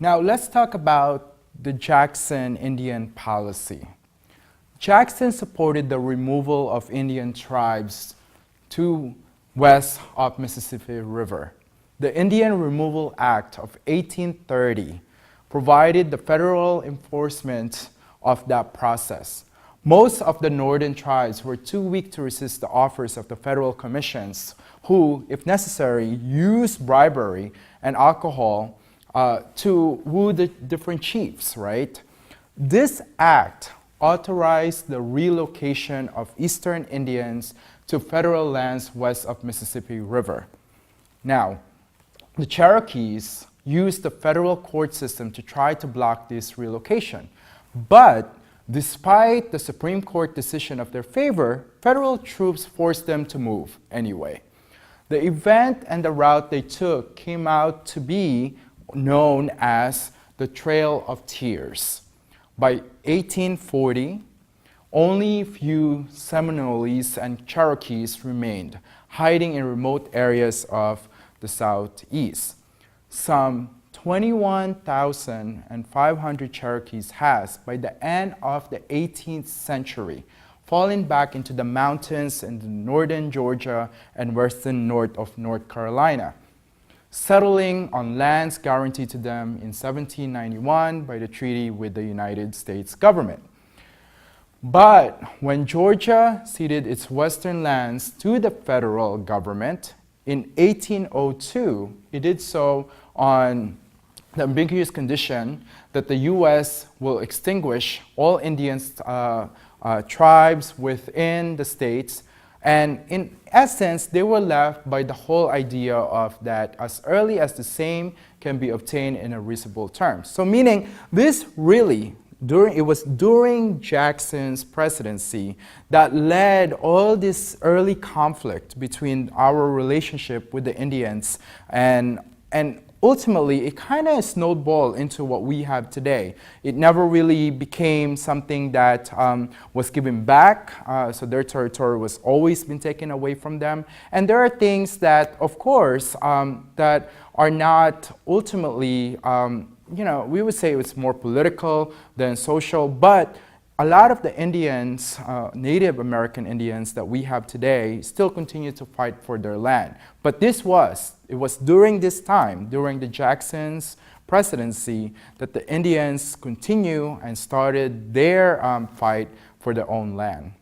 Now let's talk about the Jackson Indian policy. Jackson supported the removal of Indian tribes to west of Mississippi River. The Indian Removal Act of 1830 provided the federal enforcement of that process. Most of the northern tribes were too weak to resist the offers of the federal commissions, who, if necessary, used bribery and alcohol to woo the different chiefs, right? This act authorized the relocation of Eastern Indians to federal lands west of Mississippi River. Now, the Cherokees used the federal court system to try to block this relocation. But despite the Supreme Court decision of their favor, federal troops forced them to move anyway. The event and the route they took came out to be known as the Trail of Tears. By 1840, only few Seminoles and Cherokees remained, hiding in remote areas of the Southeast. Some 21,500 Cherokees has, by the end of the 18th century, fallen back into the mountains in northern Georgia and western north of North Carolina, settling on lands guaranteed to them in 1791 by the treaty with the United States government. But when Georgia ceded its western lands to the federal government in 1802, it did so on the ambiguous condition that the U.S. will extinguish all Indian tribes within the states. And in essence, they were left by the whole idea of that as early as the same can be obtained in a reasonable terms. So meaning this really, it was during Jackson's presidency that led all this early conflict between our relationship with the Indians, and ultimately, it kind of snowballed into what we have today. It never really became something that was given back, so their territory was always been taken away from them. And there are things that, of course, that are not ultimately, we would say it's more political than social, but a lot of the Indians, Native American Indians that we have today still continue to fight for their land. But it was during this time, during the Jackson's presidency, that the Indians continue and started their fight for their own land.